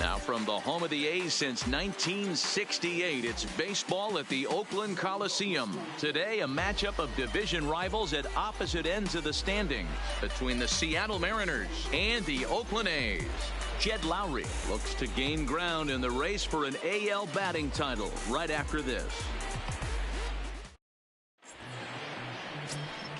Now from the home of the A's since 1968, it's baseball at the Oakland Coliseum. Today, a matchup of division rivals at opposite ends of the standings between the Seattle Mariners and the Oakland A's. Jed Lowrie looks to gain ground in the race for an AL batting title right after this.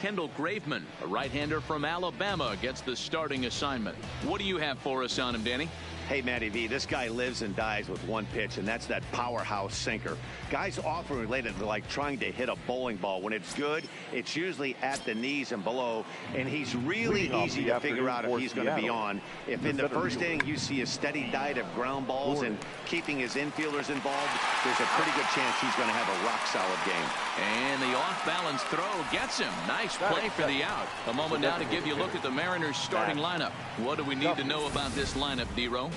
Kendall Graveman, a right-hander from Alabama, gets the starting assignment. What do you have for us on him, Danny? Hey, Matty V, this guy lives and dies with one pitch, and that's that powerhouse sinker. Guys often relate it to like trying to hit a bowling ball. When it's good, it's usually at the knees and below, and he's really easy to figure out if he's going to be on. If in the first inning you see a steady diet of ground balls and keeping his infielders involved, there's a pretty good chance he's going to have a rock-solid game. And the off-balance throw gets him. Nice play for the out. A moment now to give you a look at the Mariners' starting lineup. What do we need to know about this lineup, D-Row?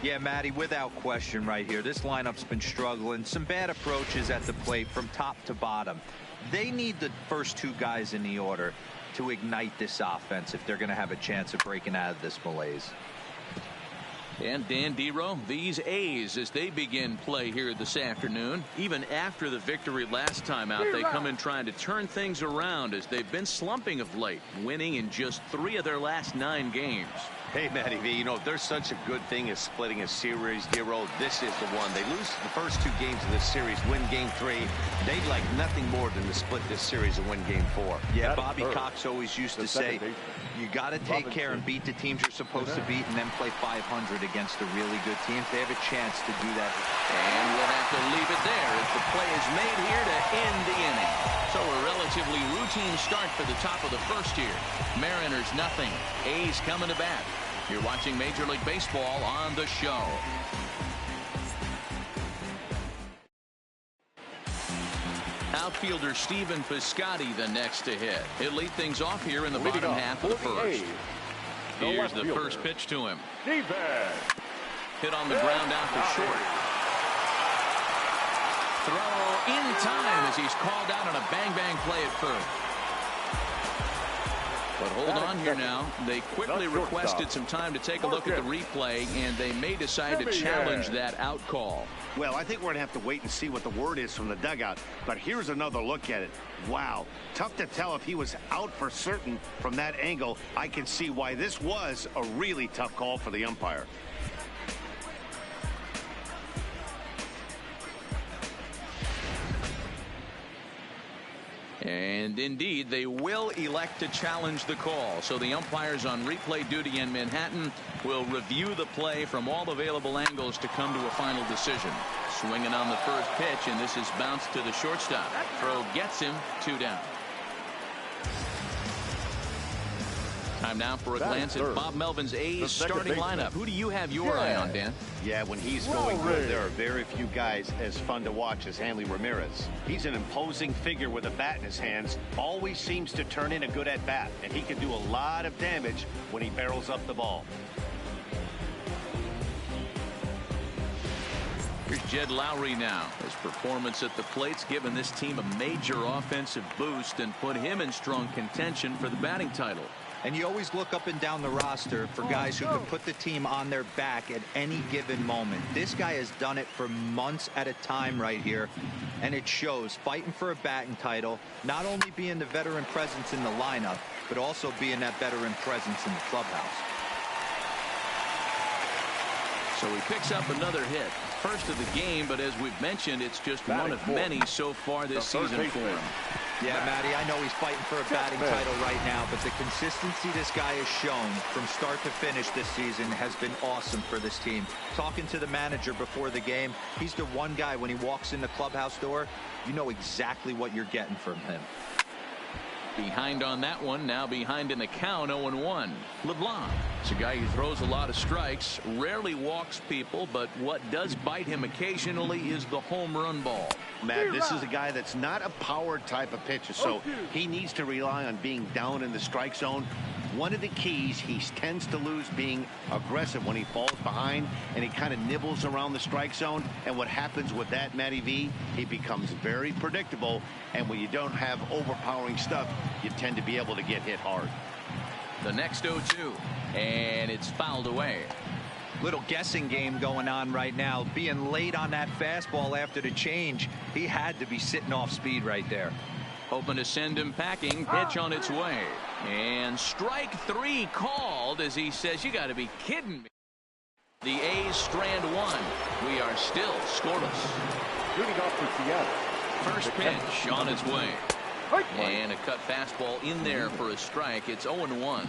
Yeah, Matty, without question right here. This lineup's been struggling. Some bad approaches at the plate from top to bottom. They need the first two guys in the order to ignite this offense if they're going to have a chance of breaking out of this malaise. And Dan D-Row, these A's, as they begin play here this afternoon, even after the victory last time out, they come in trying to turn things around as they've been slumping of late, winning in just 3 of their last 9 games. Hey, Matty V, you know, if there's such a good thing as splitting a series, D-Row, this is the one. They lose the first 2 games of this series, win game 3. They'd like nothing more than to split this series and win game 4. Yeah, Bobby Cox always used to say, you got to take care and beat the teams you're supposed to beat and then play 500 against a really good team. They have a chance to do that. And we'll have to leave it there as the play is made here to end the inning. So a relatively routine start for the top of the first here. Mariners nothing. A's coming to bat. You're watching Major League Baseball on the show. Outfielder Stephen Piscotty the next to hit. He'll lead things off here in the bottom half of the first. Here's the first pitch to him. Hit on the ground out to short. Throw in time as he's called out on a bang-bang play at first. But hold on here now. They quickly requested some time to take a look at the replay, and they may decide to challenge that out call. Well, I think we're going to have to wait and see what the word is from the dugout. But here's another look at it. Wow. Tough to tell if he was out for certain from that angle. I can see why this was a really tough call for the umpire. And indeed, they will elect to challenge the call. So the umpires on replay duty in Manhattan will review the play from all available angles to come to a final decision. Swinging on the first pitch, and this is bounced to the shortstop. Throw gets him, 2 down. Time now for a glance at Bob Melvin's A's starting lineup. Who do you have your eye on, Dan? Yeah, when he's going good, there are very few guys as fun to watch as Hanley Ramirez. He's an imposing figure with a bat in his hands, always seems to turn in a good at-bat, and he can do a lot of damage when he barrels up the ball. Here's Jed Lowrie now. His performance at the plate's given this team a major offensive boost and put him in strong contention for the batting title. And you always look up and down the roster for guys who can put the team on their back at any given moment. This guy has done it for months at a time right here, and it shows. Fighting for a batting title, not only being the veteran presence in the lineup, but also being that veteran presence in the clubhouse. So he picks up another hit. First of the game, but as we've mentioned, it's just one of many so far this season for him. Yeah, Matty, I know he's fighting for a batting title right now, but the consistency this guy has shown from start to finish this season has been awesome for this team. Talking to the manager before the game, he's the one guy when he walks in the clubhouse door, you know exactly what you're getting from him. Behind on that one, now behind in the count, 0-1. LeBlanc, it's a guy who throws a lot of strikes, rarely walks people, but what does bite him occasionally is the home run ball. Matt, this is a guy that's not a power type of pitcher, so he needs to rely on being down in the strike zone. One of the keys, he tends to lose being aggressive when he falls behind, and he kind of nibbles around the strike zone. And what happens with that, Matty V, he becomes very predictable. And when you don't have overpowering stuff, you tend to be able to get hit hard. The next 0-2, and it's fouled away. Little guessing game going on right now. Being late on that fastball after the change, he had to be sitting off speed right there. Hoping to send him packing. Pitch on its way. And strike 3 called as he says, you got to be kidding me. The A's strand 1. We are still scoreless. Leading off for Seattle. First pitch on its way. And a cut fastball in there for a strike. It's 0-1.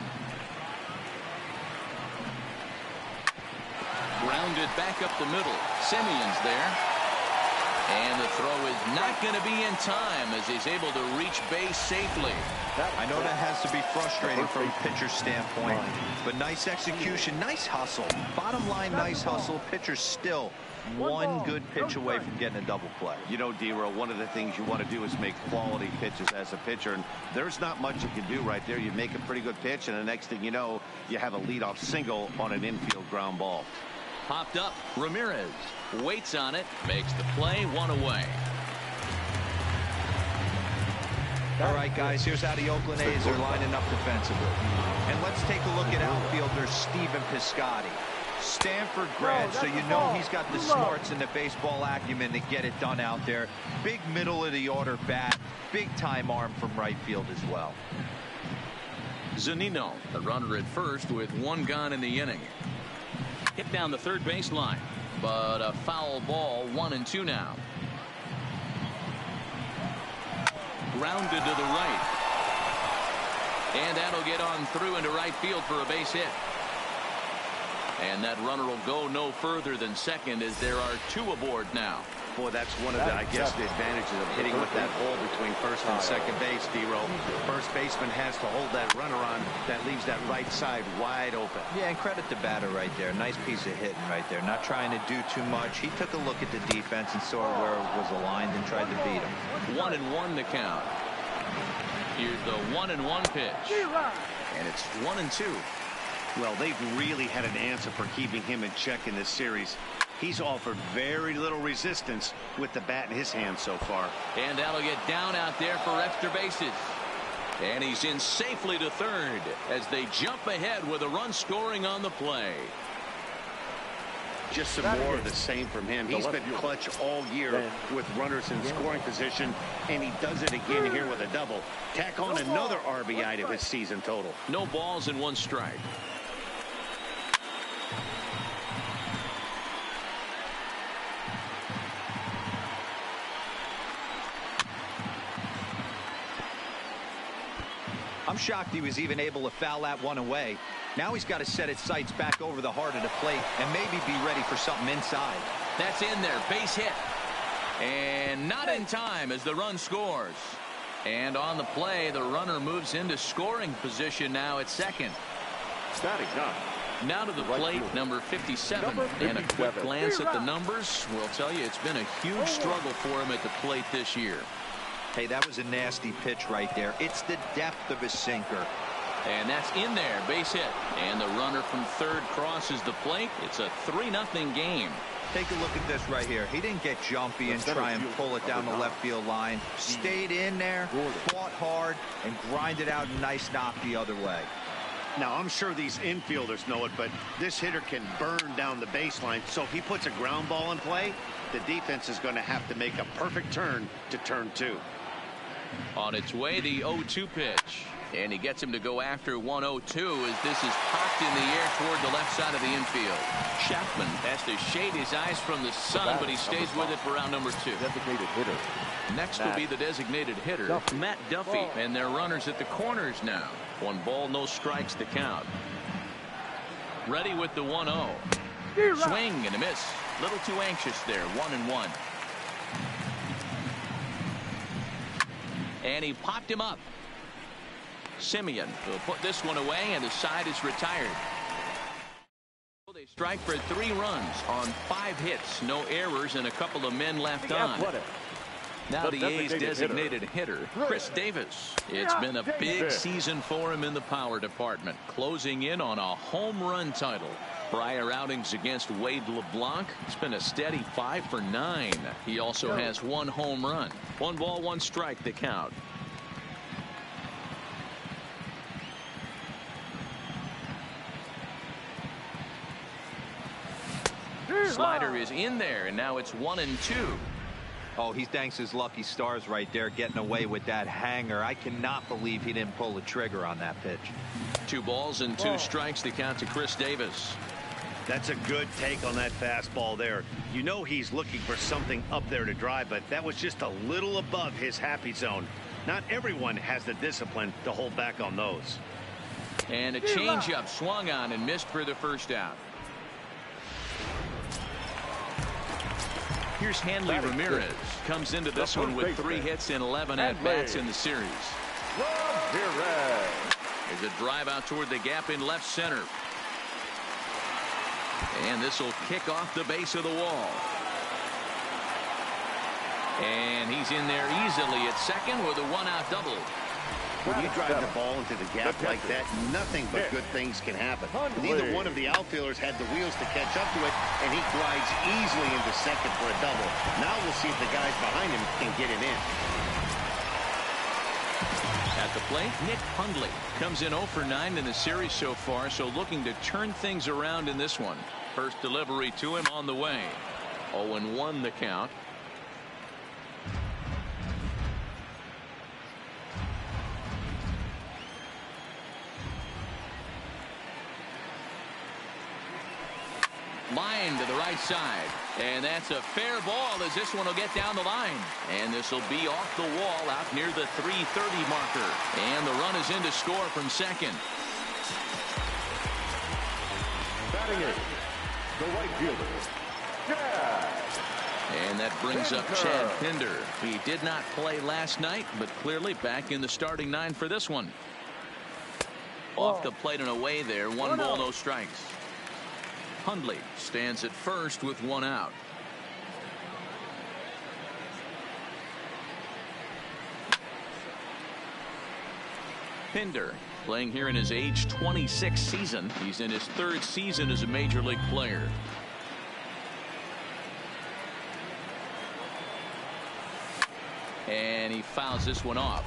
Grounded back up the middle. Simeon's there. And the throw is not going to be in time as he's able to reach base safely. I know that has to be frustrating from a pitcher's standpoint, but nice execution, nice hustle. Bottom line, nice hustle. Pitcher's still one good pitch away from getting a double play. You know, D-Row, one of the things you want to do is make quality pitches as a pitcher, and there's not much you can do right there. You make a pretty good pitch, and the next thing you know, you have a leadoff single on an infield ground ball. Popped up. Ramirez waits on it, makes the play, 1 away. All right, guys, here's how the Oakland A's are lining up defensively. And let's take a look at outfielder Stephen Piscotty. Stanford grad, so you know he's got the smarts and the baseball acumen to get it done out there. Big middle of the order bat, big time arm from right field as well. Zunino, the runner at first with 1 gone in the inning. Hit down the third baseline, but a foul ball, 1-2 now. Grounded to the right. And that'll get on through into right field for a base hit. And that runner will go no further than second as there are 2 aboard now. Boy, that's one of the, I guess, the advantages of hitting with that hole between first and second base, D-Row. First baseman has to hold that runner on. That leaves that right side wide open. Yeah, and credit the batter right there. Nice piece of hitting right there. Not trying to do too much. He took a look at the defense and saw where it was aligned and tried to beat him. 1-1 the count. Here's the 1-1 pitch. And it's 1-2. Well, they've really had an answer for keeping him in check in this series. He's offered very little resistance with the bat in his hand so far. And that'll get down out there for extra bases. And he's in safely to third as they jump ahead with a run scoring on the play. Just some more of the same from him. He's been clutch all year with runners in scoring position, and he does it again here with a double. Tack on another RBI to his season total. No balls and 1 strike. I'm shocked he was even able to foul that one away. Now he's got to set his sights back over the heart of the plate and maybe be ready for something inside. That's in there. Base hit. And not in time as the run scores. And on the play, the runner moves into scoring position now at second. Starting now. Now to the plate, number 57. And a quick glance at the numbers will tell you it's been a huge struggle for him at the plate this year. Hey, that was a nasty pitch right there. It's the depth of his sinker. And that's in there, base hit. And the runner from third crosses the plate. It's a 3-0 game. Take a look at this right here. He didn't get jumpy and try and pull it down the left field line. Stayed in there, fought hard, and grinded out a nice knock the other way. Now, I'm sure these infielders know it, but this hitter can burn down the baseline. So if he puts a ground ball in play, the defense is going to have to make a perfect turn to turn 2. On its way, the 0-2 pitch. And he gets him to go after 1-0-2 as this is popped in the air toward the left side of the infield. Chapman has to shade his eyes from the sun, but he stays with it for round number 2. Designated hitter. Next will be the designated hitter, Matt Duffy. And their runners at the corners now. 1 ball, no strikes to count. Ready with the 1-0. Swing and a miss. Little too anxious there. 1-1. And he popped him up. Simeon will put this one away, and the side is retired. They strike for 3 runs on 5 hits, no errors, and a couple of men left on. Now the A's designated hitter, Chris Davis. It's been a big season for him in the power department, closing in on a home run title. Prior outings against Wade LeBlanc, it's been a steady 5 for 9. He also has 1 home run. 1 ball, 1 strike the count. Slider is in there, and now it's 1-2. Oh, he thanks his lucky stars right there, getting away with that hanger. I cannot believe he didn't pull the trigger on that pitch. 2 balls and 2 strikes the count to Chris Davis. That's a good take on that fastball there. You know he's looking for something up there to drive, but that was just a little above his happy zone. Not everyone has the discipline to hold back on those. And a changeup swung on and missed for the first out. Here's Hanley Ramirez. Comes into this one with 3 hits and 11 at-bats in the series. There's a drive out toward the gap in left center. And this will kick off the base of the wall. And he's in there easily at second with a 1-out double. When you drive the ball into the gap like that, nothing but good things can happen. Neither one of the outfielders had the wheels to catch up to it, and he glides easily into second for a double. Now we'll see if the guys behind him can get it in. At the plate, Nick Hundley comes in 0 for 9 in the series so far, so looking to turn things around in this one. First delivery to him on the way. 0-1 the count. Line to the right side, and that's a fair ball as this one will get down the line, and this will be off the wall out near the 330 marker, and the run is in to score from second. Batting in, the right fielder, and that brings up Chad Pinder. He did not play last night, but clearly back in the starting 9 for this one. Off the plate and away there. 1 ball, no strikes. Hundley stands at first with 1 out. Pinder playing here in his age 26 season. He's in his 3rd season as a major league player. And he fouls this one off.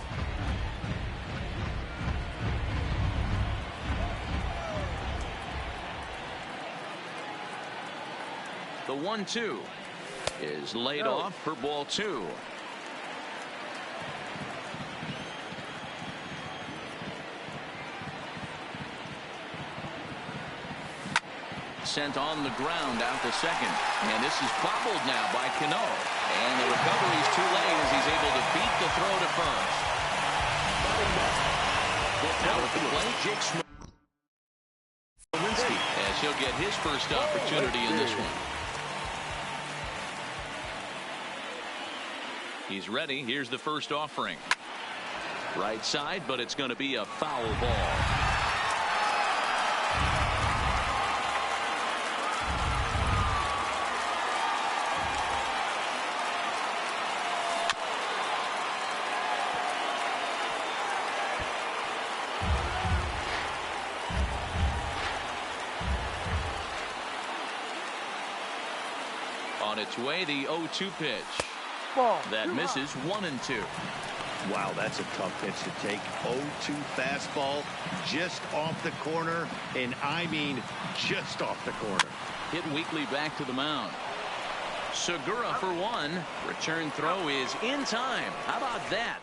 The 1-2 is laid off for ball 2. Sent on the ground out to second. And this is bobbled now by Cano. And the recovery's too late as he's able to beat the throw to first. Now at the plate, Jake Smolinski, as he'll get his first opportunity in this one. He's ready. Here's the first offering. Right side, but it's going to be a foul ball. On its way, the 0-2 pitch. That misses. 1-2. Wow, that's a tough pitch to take. 0-2 fastball just off the corner, and I mean just off the corner. Hit weakly back to the mound. Segura for 1. Return throw is in time. How about that?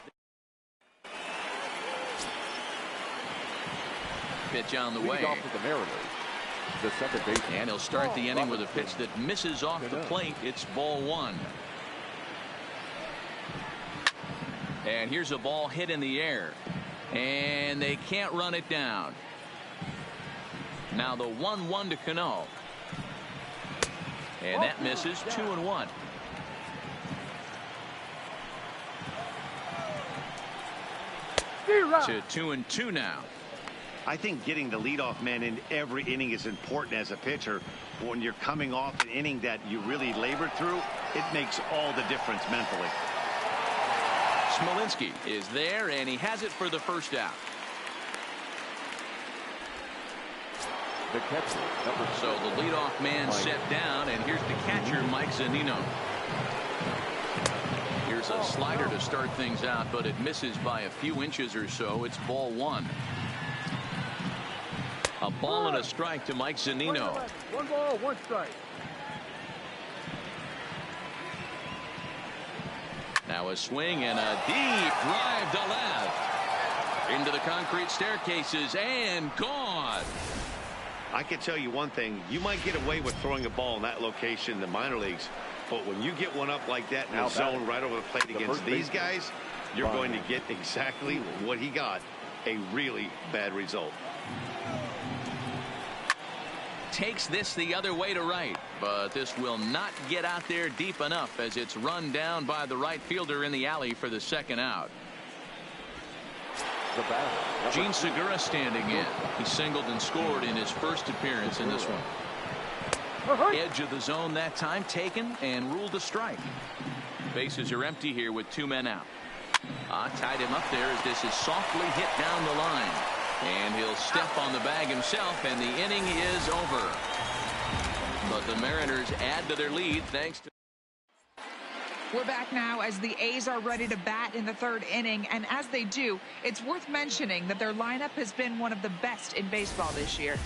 Pitch on the way. Off to the Mariners. The second base. And he'll start the inning with a pitch that misses off the plate. It's ball 1. And here's a ball hit in the air. And they can't run it down. Now the 1-1 to Cano. And that misses. 2-1. To 2-2 now. I think getting the leadoff man in every inning is important as a pitcher. When you're coming off an inning that you really labored through, it makes all the difference mentally. Smolinski is there, and he has it for the first out. The catcher, So the leadoff man set down, and here's the catcher, Mike Zunino. Here's a slider to start things out, but it misses by a few inches or so. It's ball one. A ball and a strike to Mike Zunino. 1 ball, 1 strike. Now a swing and a deep drive to left. Into the concrete staircases and gone. I can tell you one thing. You might get away with throwing a ball in that location in the minor leagues, but when you get one up like that in the zone right over the plate against these guys, you're going to get exactly what he got, a really bad result. Takes this the other way to right, but this will not get out there deep enough as it's run down by the right fielder in the alley for the second out. Gene Segura standing in. He singled and scored in his first appearance in this one. Edge of the zone that time taken and ruled a strike. Bases are empty here with 2 men out. Tied him up there as this is softly hit down the line. And he'll step on the bag himself, and the inning is over. But the Mariners add to their lead thanks to... We're back now as the A's are ready to bat in the 3rd inning, and as they do, it's worth mentioning that their lineup has been one of the best in baseball this year.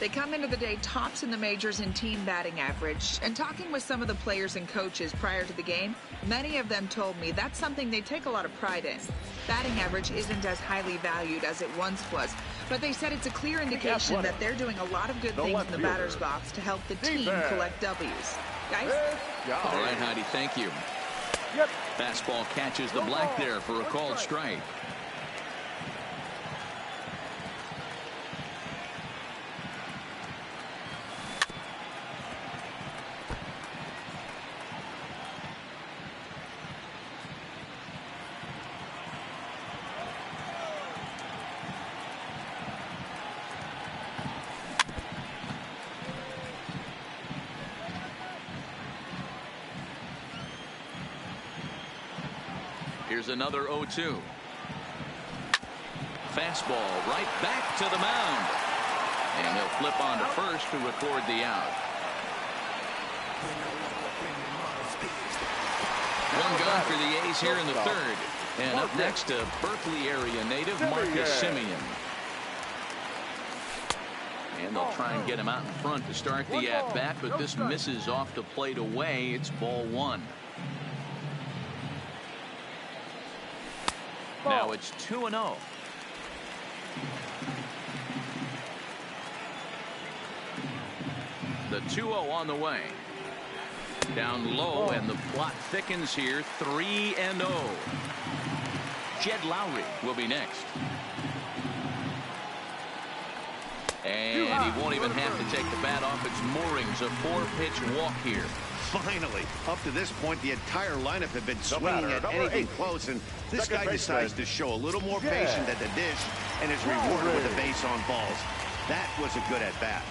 They come into the day tops in the majors in team batting average, and talking with some of the players and coaches prior to the game, many of them told me that's something they take a lot of pride in. Batting average isn't as highly valued as it once was, but they said it's a clear indication that they're doing a lot of good things in the batter's box to help the team collect W's. Guys? All right, Heidi, thank you. Fastball catches the black there for a called strike. Here's another 0-2. Fastball right back to the mound. And he'll flip on to first to record the out. One gone for the A's here in the 3rd. And up next, a Berkeley area native, Marcus Simeon. And they'll try and get him out in front to start the at-bat, but this misses off the plate away. It's ball one. Now it's 2-0. The 2-0 on the way. Down low, and the plot thickens here. 3-0. Jed Lowry will be next. And he won't even have to take the bat off its moorings. A 4-pitch walk here. Finally, up to this point, the entire lineup had been swinging at anything close, and this guy decides to show a little more patience at the dish and is rewarded with a base on balls. That was a good at-bat.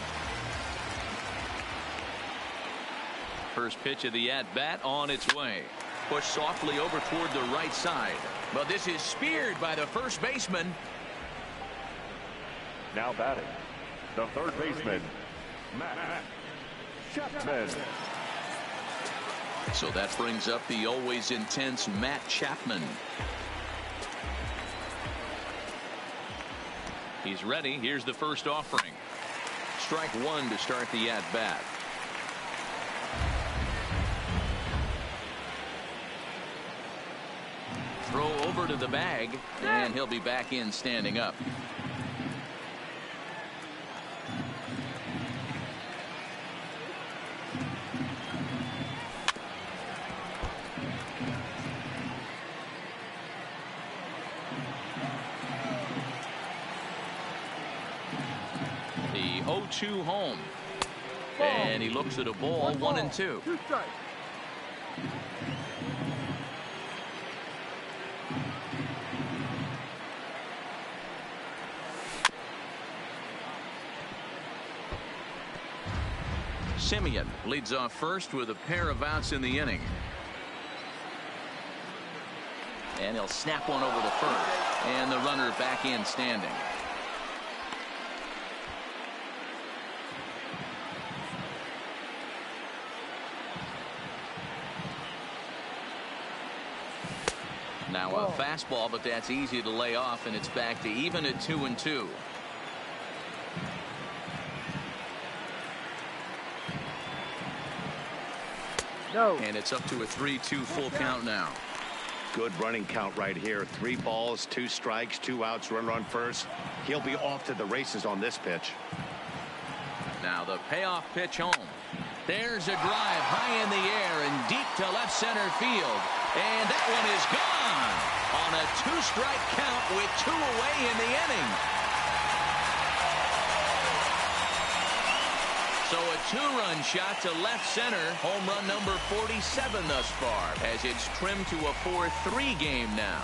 First pitch of the at-bat on its way. Pushed softly over toward the right side. But this is speared by the first baseman. Now batting, the 3rd baseman, Matt Chapman. So that brings up the always intense Matt Chapman. He's ready. Here's the first offering. Strike one to start the at-bat. Throw over to the bag, and he'll be back in standing up. The 0-2 home. And he looks at a ball, 1-2. 2 strikes. Simeon leads off first with a pair of outs in the inning. And he'll snap one over the first. And the runner back in standing. Now a fastball, but that's easy to lay off, and it's back to even at 2-2. No. And it's up to a 3-2 full count now. Good running count right here. 3 balls, 2 strikes, 2 outs, runner on first. He'll be off to the races on this pitch. Now the payoff pitch home. There's a drive high in the air and deep to left center field. And that one is gone on a 2-strike count with 2 away in the inning. So a 2-run shot to left center. Home run number 47 thus far as it's trimmed to a 4-3 game now.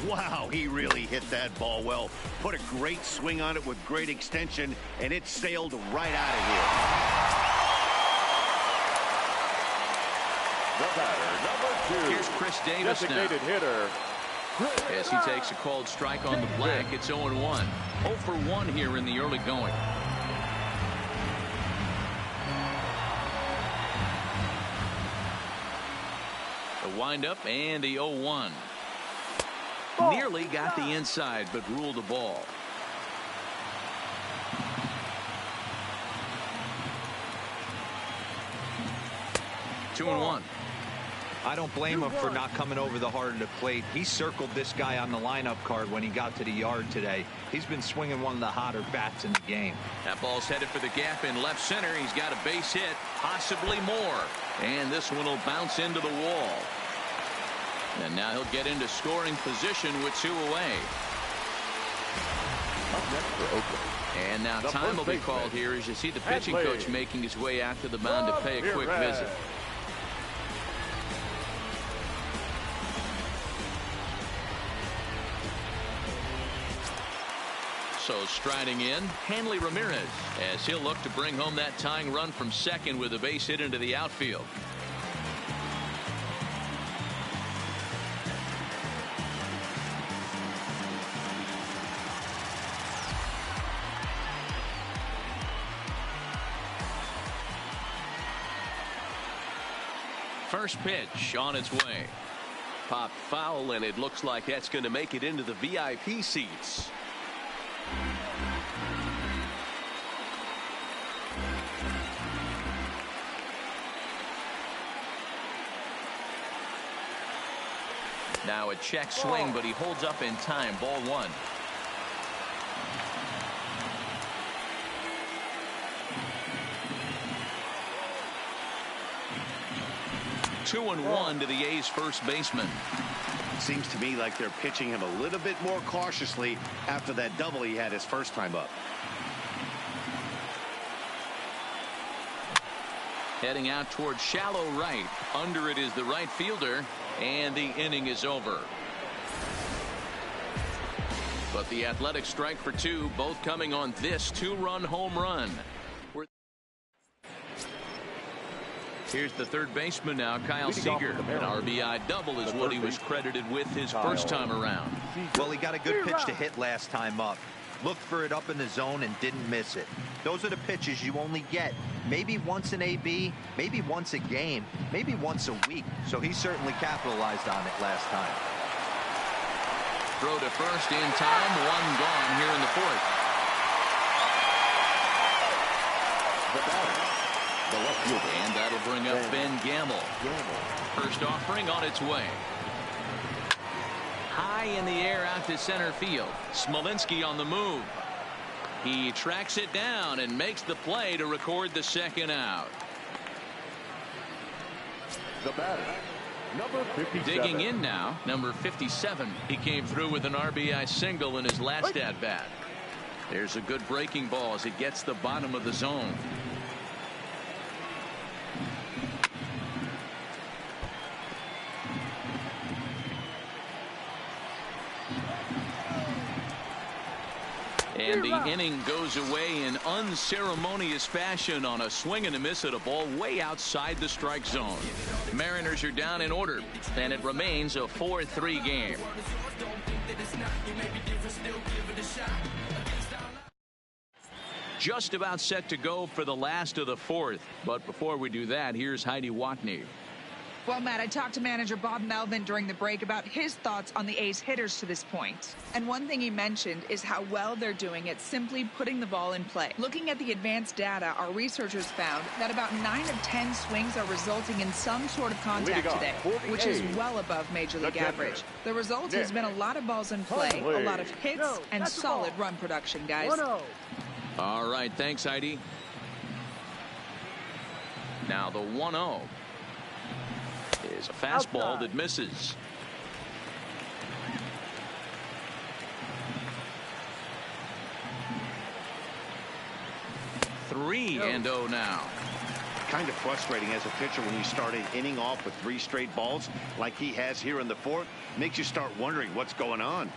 Wow, he really hit that ball well. Put a great swing on it with great extension, and it sailed right out of here. The batter, number 2. Here's Chris Davis designated now. hitter. As he takes a called strike on the black, it's 0-1. 0 for 1 here in the early going. The windup and the 0-1. Nearly got the inside, but ruled a ball. Two and one. I don't blame him for not coming over the heart of the plate. He circled this guy on the lineup card when he got to the yard today. He's been swinging one of the hotter bats in the game. That ball's headed for the gap in left center. He's got a base hit, possibly more. And this one will bounce into the wall. And now he'll get into scoring position with 2 away. Up next for Oakland. And now The time will be first called baseman. here as you see the pitching Hadley. coach making his way out to the mound to pay a quick visit. So striding in, Hanley Ramirez, as he'll look to bring home that tying run from second with a base hit into the outfield. First pitch on its way. Pop foul, and it looks like that's going to make it into the VIP seats. Now a check swing, but he holds up in time. Ball 1. Two and 1 to the A's first baseman. Seems to me like they're pitching him a little bit more cautiously after that double he had his first time up. Heading out towards shallow right. Under it is the right fielder, and the inning is over. But the Athletic strike for 2, both coming on this 2-run home run. Here's the third baseman now, Kyle Seager. An RBI double is what he was credited with his first time around. Well, he got a good pitch to hit last time up. Looked for it up in the zone and didn't miss it. Those are the pitches you only get maybe once in AB, maybe once a game, maybe once a week. So he certainly capitalized on it last time. Throw to first in time. 1 gone here in the 4th. The batter, the left fielder. And that'll bring up Ben Gamble. First offering on its way. High in the air out to center field. Smolinski on the move. He tracks it down and makes the play to record the second out. The batter, number 57. Digging in now, number 57. He came through with an RBI single in his last at bat. There's a good breaking ball as it gets the bottom of the zone. And the inning goes away in unceremonious fashion on a swing and a miss at a ball way outside the strike zone. Mariners are down in order, and it remains a 4-3 game. Just about set to go for the last of the fourth. But before we do that, here's Heidi Watney. Well, Matt, I talked to manager Bob Melvin during the break about his thoughts on the A's hitters to this point. And one thing he mentioned is how well they're doing at simply putting the ball in play. Looking at the advanced data, our researchers found that about 9 of 10 swings are resulting in some sort of contact today, which is well above Major League average. The result has been a lot of balls in play, a lot of hits, and solid run production, guys. All right, thanks, Heidi. Now the 1-0. Is a fastball that misses. Three and 0 now. Kind of frustrating as a pitcher when you start an inning off with 3 straight balls like he has here in the fourth. Makes you start wondering what's going on.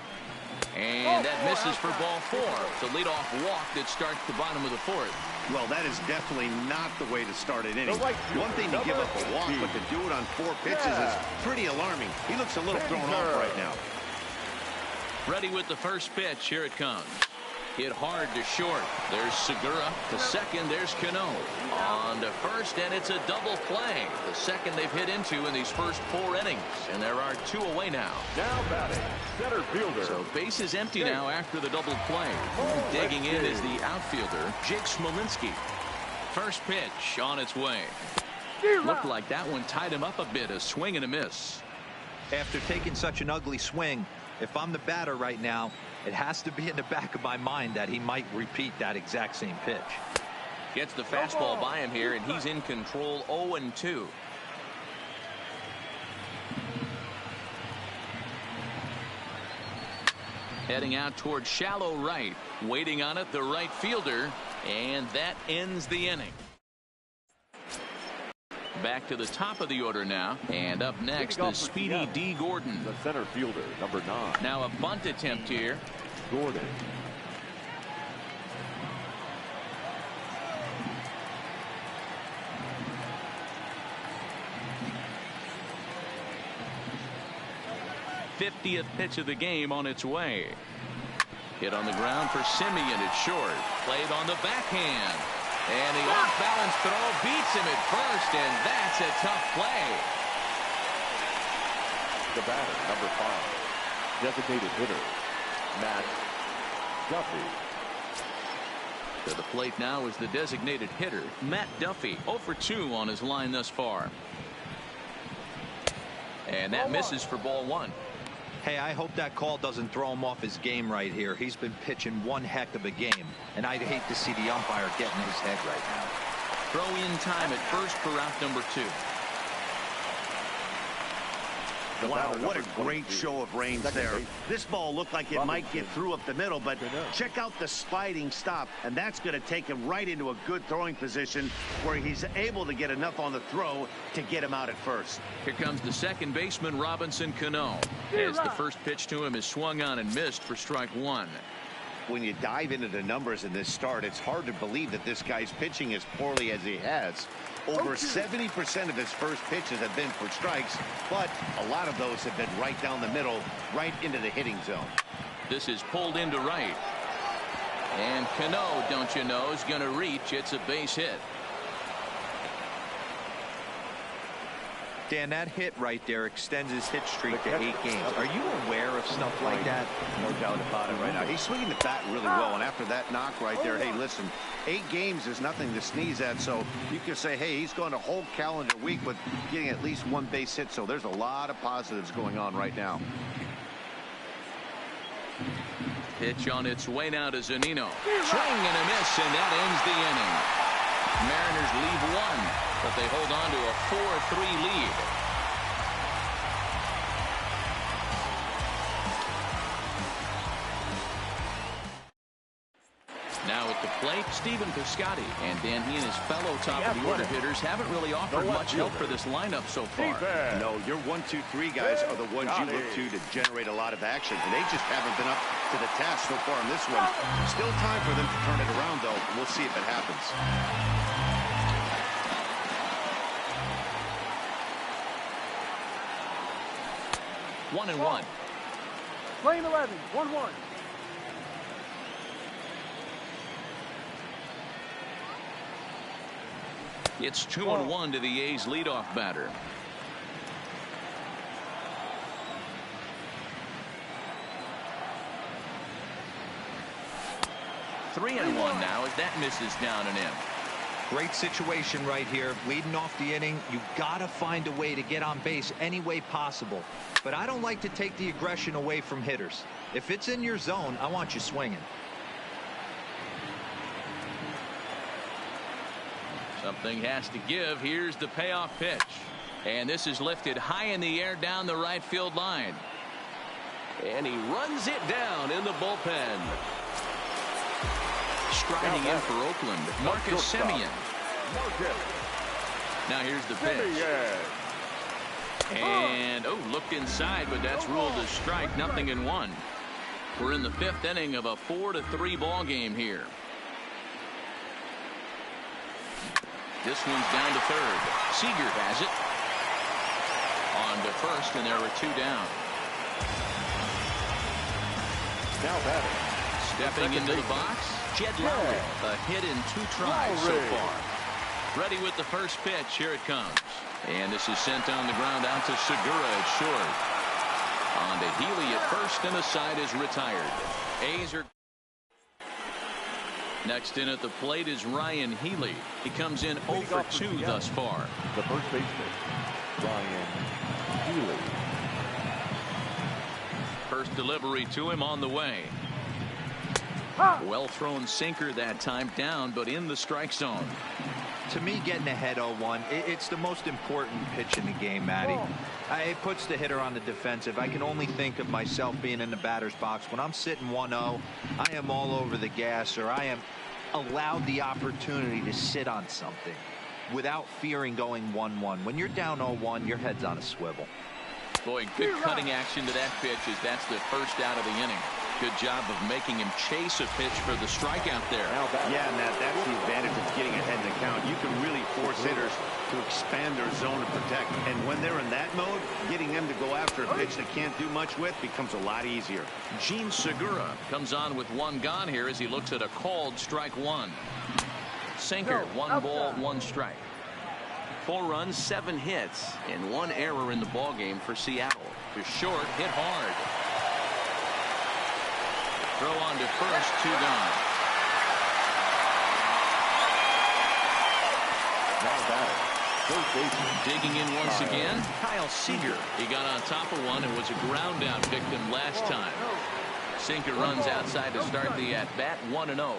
And that misses for ball 4. The leadoff walk that starts the bottom of the fourth. Well, that is definitely not the way to start an inning. One thing to give up a walk, but to do it on 4 pitches is pretty alarming. He looks a little thrown off right now. Ready with the first pitch. Here it comes. Hit hard to short. There's Segura. To second, there's Cano. On to first, and it's a double play. The second they've hit into in these first 4 innings. And there are 2 away now. Now batting, center fielder. So base is empty now after the double play. Digging in is the outfielder, Jake Smolinski. First pitch on its way. Looked like that one tied him up a bit. A swing and a miss. After taking such an ugly swing, if I'm the batter right now, it has to be in the back of my mind that he might repeat that exact same pitch. Gets the fastball by him here, and he's in control. 0-2. Heading out towards shallow right. Waiting on it, the right fielder. And that ends the inning. Back to the top of the order now. And up next, the speedy D. Gordon. The center fielder, number 9. Now a bunt attempt here. Gordon. '50th pitch of the game on its way. Hit on the ground for Simeon at short. Played on the backhand. And the off-balance throw beats him at first, and that's a tough play. The batter, number 5. Designated hitter, Matt Duffy. To the plate now is the designated hitter, Matt Duffy. 0 for 2 on his line thus far. And that misses for ball 1. Hey, I hope that call doesn't throw him off his game right here. He's been pitching one heck of a game, and I'd hate to see the umpire get in his head right now. Throw in time at first for route number 2. Wow, what a great show of range there. This ball looked like it might get through up the middle, but check out the sliding stop, and that's going to take him right into a good throwing position where he's able to get enough on the throw to get him out at first. Here comes the second baseman, Robinson Cano, as the first pitch to him is swung on and missed for strike 1. When you dive into the numbers in this start, it's hard to believe that this guy's pitching as poorly as he has. Over 70% of his first pitches have been for strikes, but a lot of those have been right down the middle, right into the hitting zone. This is pulled into right. And Cano, don't you know, is going to reach. It's a base hit. Dan, that hit right there extends his hit streak to 8 games. Are you aware of stuff like that? No doubt about it right now. He's swinging the bat really well, and after that knock right there, hey, listen, 8 games is nothing to sneeze at, so you can say, hey, he's gone a whole calendar week with getting at least 1 base hit, so there's a lot of positives going on right now. Pitch on its way now to Zunino. Swing and a miss, and that ends the inning. Mariners leave 1, but they hold on to a 4-3 lead. Now at the plate, Stephen Piscotty. And Dan, he and his fellow top-of-the-order hitters haven't really offered much help for this lineup so far. No, your 1, 2, 3 guys are the ones you look to generate a lot of action. And they just haven't been up to the task so far in this one. Still time for them to turn it around, though. We'll see if it happens. One and one. Playing 11, 1-1. It's 2-1 to the A's leadoff batter. Three and one now as that misses down and in. Great situation right here. Leading off the inning, you gotta find a way to get on base any way possible. But I don't like to take the aggression away from hitters. If it's in your zone, I want you swinging. Something has to give. Here's the payoff pitch. And this is lifted high in the air down the right field line. And he runs it down in the bullpen. Striding in for Oakland, Marcus Semien. Now here's the pitch. And, looked inside, but that's ruled as strike. 0-1. We're in the 5th inning of a 4-3 ball game here. This one's down to third. Seager has it. On to first, and there are 2 down. Now batting. Stepping into the box, Jed Lowry. A hit in 2 tries so far. Ready with the first pitch. Here it comes. And this is sent on the ground out to Segura at short. On to Healy at first, and the side is retired. A's are... Next in at the plate is Ryan Healy. He comes in 0 for 2 thus far. The first baseman, Ryan Healy. First delivery to him on the way. Well thrown sinker that time, down but in the strike zone. To me, getting ahead 0-1, it's the most important pitch in the game, Matty. It puts the hitter on the defensive. I can only think of myself being in the batter's box. When I'm sitting 1-0, I am all over the gas, or I am allowed the opportunity to sit on something without fearing going 1-1. When you're down 0-1, your head's on a swivel. Boy, good cutting action to that pitch as that's the first out of the inning. Good job of making him chase a pitch for the strikeout there. Yeah, Matt, that's the advantage of getting ahead in the count. You can really force hitters to expand their zone and protect. And when they're in that mode, getting them to go after a pitch they can't do much with becomes a lot easier. Gene Segura comes on with 1 gone here as he looks at a called strike 1. Sinker, 1 ball, 1 strike. 4 runs, 7 hits, and 1 error in the ballgame for Seattle. To short, hit hard. Throw on to first, 2 gone. Now batting. First baseman. Digging in once again, Kyle Seager. He got on top of one and was a ground out victim last time. Sinker runs outside to start the at-bat, 1-0.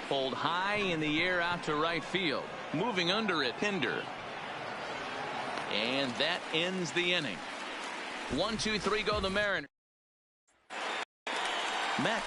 Pulled high in the air out to right field. Moving under it, Pinder. And that ends the inning. 1, 2, 3 go the Mariners. Matt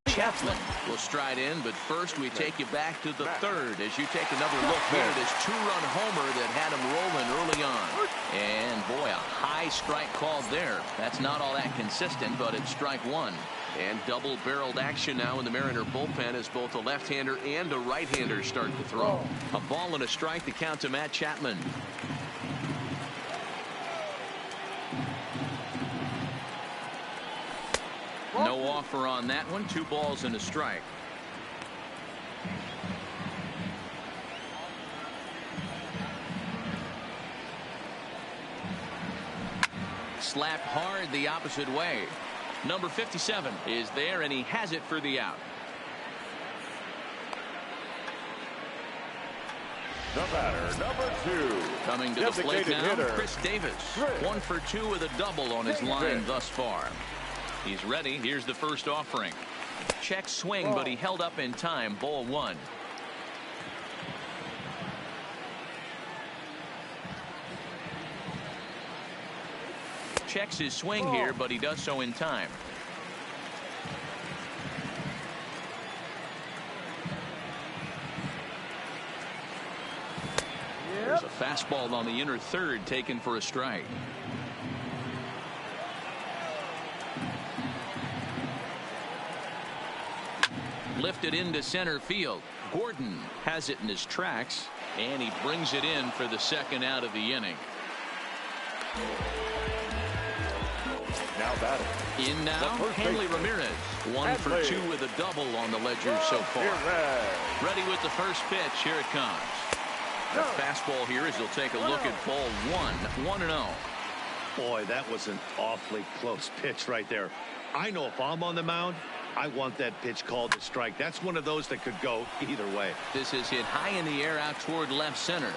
Chapman will stride in, but first we take you back to the third as you take another look here at this two-run homer that had him rolling early on. And boy, a high strike called there. That's not all that consistent, but it's strike one. And double-barreled action now in the Mariner bullpen as both a left-hander and a right-hander start to throw. A ball and a strike to count to Matt Chapman. No offer on that one. 2 balls and a strike. Slapped hard the opposite way. Number 57 is there, and he has it for the out. The batter, number 2. Coming to the plate now, Chris Davis. 1 for 2 with a double on his line thus far. He's ready. Here's the first offering. Check swing, but he held up in time. Ball 1. Checks his swing here, but he does so in time. There's a fastball on the inner third taken for a strike. Lifted into center field. Gordon has it in his tracks, and he brings it in for the second out of the inning. Now batting. In now, Hanley Ramirez. 1 for 2 with a double on the ledger so far. Ready with the first pitch. Here it comes. The fastball here as he'll take a look at ball 1. 1-0. Boy, that was an awfully close pitch right there. I know if I'm on the mound, I want that pitch called a strike. That's one of those that could go either way. This is hit high in the air out toward left center.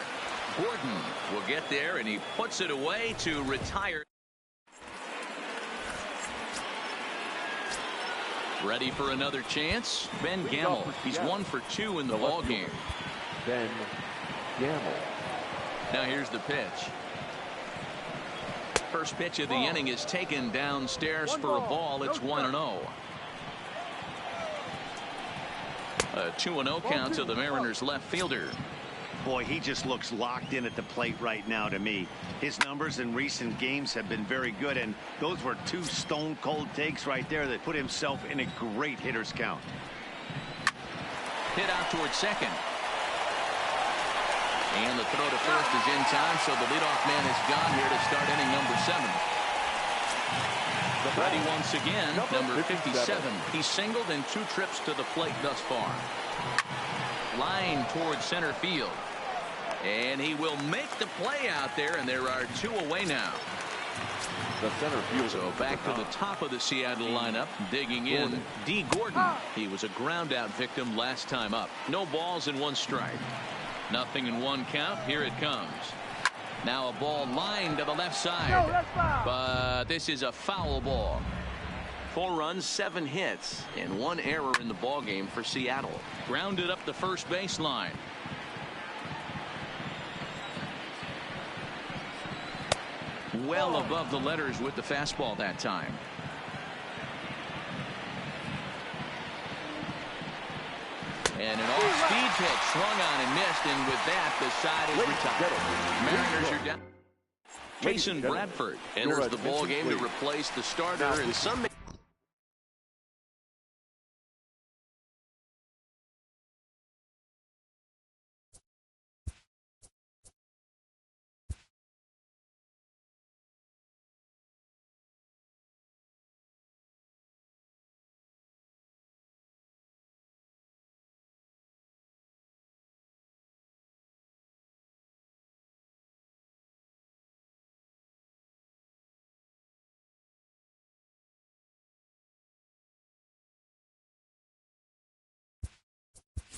Gordon will get there, and he puts it away to retire. Ready for another chance. Ben Gamble. He's 1 for 2 in the ball game. Ben Gamble. Now here's the pitch. First pitch of the inning is taken downstairs for a ball. It's 1-0. A 2-0 count to the Mariners left fielder. Boy, he just looks locked in at the plate right now to me. His numbers in recent games have been very good, and those were 2 stone-cold takes right there that put himself in a great hitter's count. Hit out towards second. And the throw to first is in time, so the leadoff man is gone here to start inning number 7. Ready once again, number 57. He's singled in 2 trips to the plate thus far. Line towards center field. And he will make the play out there, and there are 2 away now. The center field. So back to the top of the Seattle lineup, digging in, D. Gordon. He was a ground out victim last time up. No balls and 1 strike. Nothing in 1 count. Here it comes. Now a ball lined to the left side. But this is a foul ball. 4 runs, 7 hits, and 1 error in the ball game for Seattle. Grounded up the first baseline. Well above the letters with the fastball that time. And an off-speed pitch swung on and missed, and with that, the side is retired. Mariners are down. Jason Bradford enters the ball game to replace the starter, and some.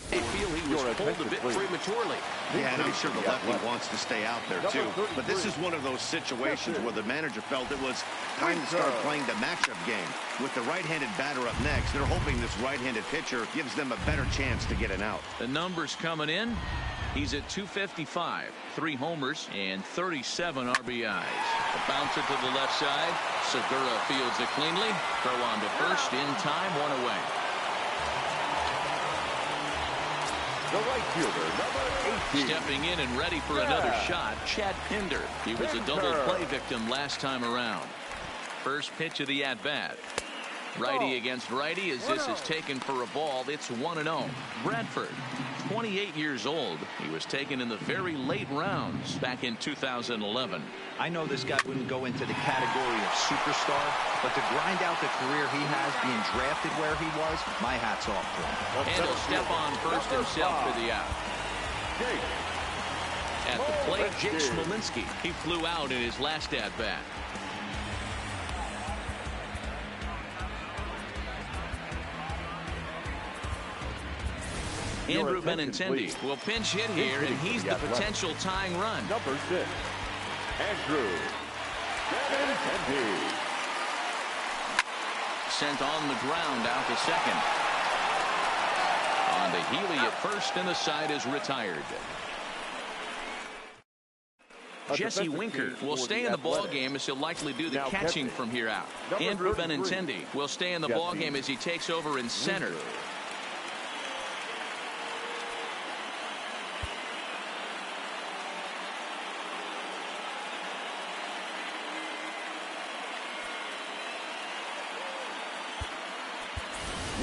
They feel he was pulled a bit prematurely. Yeah, and I'm sure the lefty wants to stay out there too. But this is one of those situations where the manager felt it was time to start playing the matchup game. With the right-handed batter up next, they're hoping this right-handed pitcher gives them a better chance to get an out. The numbers coming in. He's at 255, 3 homers, and 37 RBIs. A bouncer to the left side. Segura fields it cleanly. Throw on to first in time, 1 away. The right fielder, number 18. Stepping in and ready for another shot, Chad Pinder. He was a double play victim last time around. First pitch of the at-bat. Righty against righty as this is taken for a ball. It's 1-0. Bradford, 28 years old. He was taken in the very late rounds back in 2011. I know this guy wouldn't go into the category of superstar, but to grind out the career he has being drafted where he was, my hat's off to him. And he'll step on first himself for the out. At the plate, Jake Smolinski. He flew out in his last at-bat. Andrew Benintendi will pinch hit here, and he's the potential tying run. Number 6, Andrew Benintendi. Sent on the ground out to second. On to Healy at first, and the side is retired. Jesse Winker will stay in the ball game as he'll likely do the catching from here out. Andrew Benintendi will stay in the ball game as he takes over in center.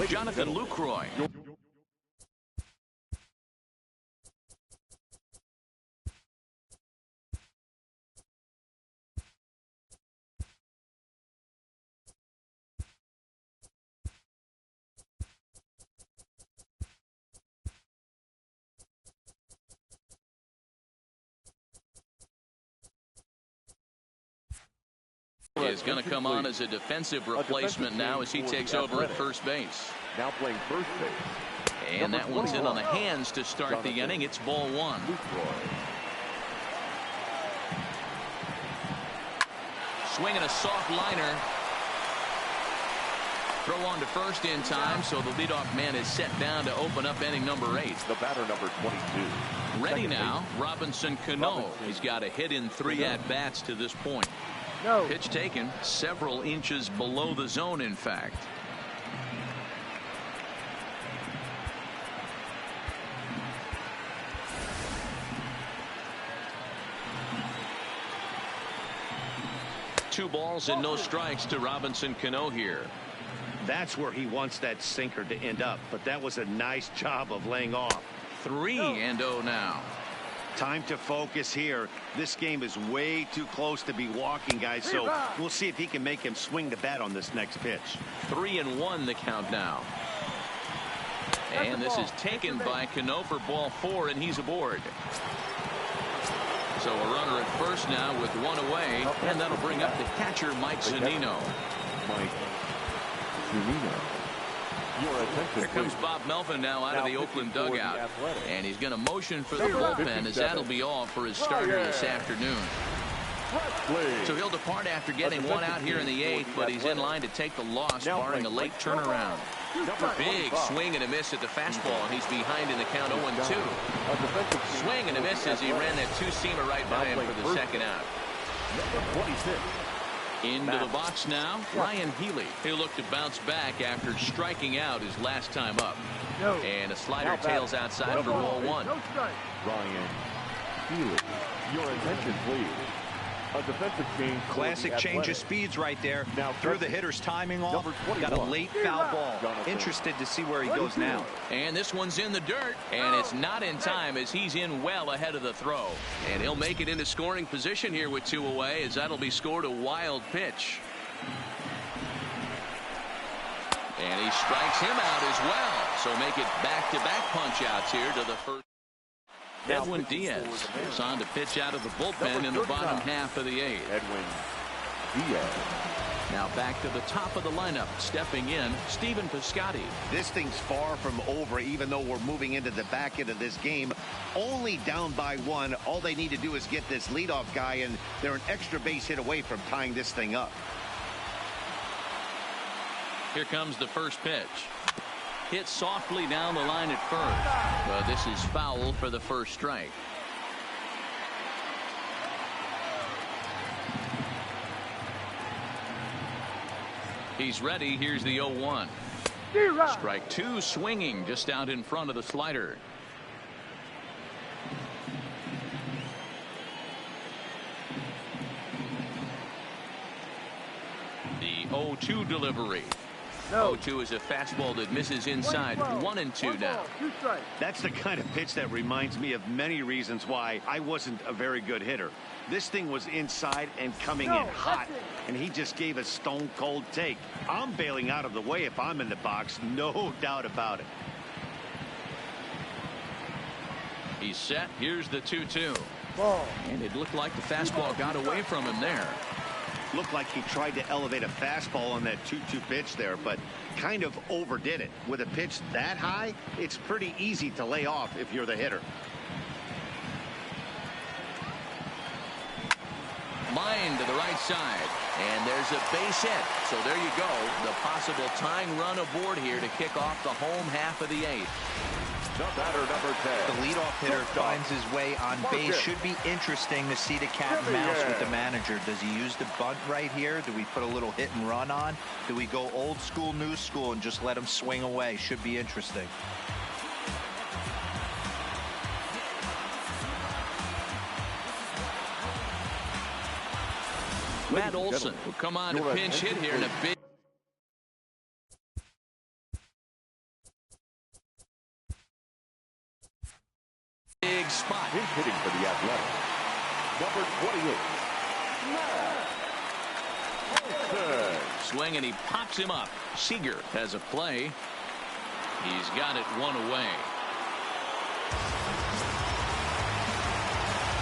Jonathan Lucroy. Is going to come on as a defensive replacement now as he takes over at first base. Now playing first base. And that one's in on the hands to start the inning. It's ball one. Swinging a soft liner. Throw on to first in time, so the leadoff man is set down to open up inning number 8. The batter number 22. Ready now, Robinson Cano. He's got a hit in 3 at-bats to this point. Pitch taken several inches below the zone, in fact. Two balls and no strikes to Robinson Cano here. That's where he wants that sinker to end up, but that was a nice job of laying off. 3-0 now. Time to focus here. This game is way too close to be walking, guys, so we'll see if he can make him swing the bat on this next pitch. 3-1 the count now. And this is taken by Cano for ball 4, and he's aboard. So a runner at first now with 1 away, and that'll bring up the catcher, Mike Zunino. Here comes Bob Melvin now out of the Oakland dugout, and he's going to motion for the bullpen, as that'll be all for his starter this afternoon. So he'll depart after getting 1 out here in the 8th, but he's in line to take the loss, barring a late turnaround. Big swing and a miss at the fastball, and he's behind in the count 0-2. Swing and a miss as he ran that 2-seamer right by him for the second out. Into the box now, Ryan Healy. He'll look to bounce back after striking out his last time up. And a slider tails outside for ball 1. Ryan Healy, your attention, please. A defensive change. Classic change of speeds right there. Now threw the hitter's timing off. Got a late foul ball. Interested to see where he goes now. And this one's in the dirt, and it's not in time as he's in well ahead of the throw. And he'll make it into scoring position here with 2 away, as that'll be scored a wild pitch. And he strikes him out as well. So make it back-to-back punch-outs here to the first. Edwin Diaz is on to pitch out of the bullpen in the bottom half of the 8th. Edwin Diaz. Now back to the top of the lineup. Stepping in, Stephen Piscotty. This thing's far from over, even though we're moving into the back end of this game. Only down by 1. All they need to do is get this leadoff guy, and they're an extra base hit away from tying this thing up. Here comes the first pitch. Hit softly down the line at first. But this is foul for the first strike. He's ready. Here's the 0-1. Strike 2 swinging just out in front of the slider. 0-2 delivery. 0-2 is a fastball that misses inside. 1-2 now. That's the kind of pitch that reminds me of many reasons why I wasn't a very good hitter. This thing was inside and coming in hot, and he just gave a stone-cold take. I'm bailing out of the way if I'm in the box, no doubt about it. He's set. Here's the 2-2. And it looked like the fastball got away from him there. Looked like he tried to elevate a fastball on that 2-2 pitch there, but kind of overdid it. With a pitch that high, it's pretty easy to lay off if you're the hitter. Line to the right side, and there's a base hit. So there you go, the possible tying run aboard here to kick off the home half of the 8th. The batter, number 10. The leadoff hitter finds his way on base. Should be interesting to see the cat and mouse with the manager. Does he use the bunt right here? Do we put a little hit and run on? Do we go old school, new school, and just let him swing away? Should be interesting. Matt Olson will come on to pinch hit here in a big spot. He's hitting for the Athletics. Number 28. Swing, and he pops him up. Seager has a play. He's got it one away.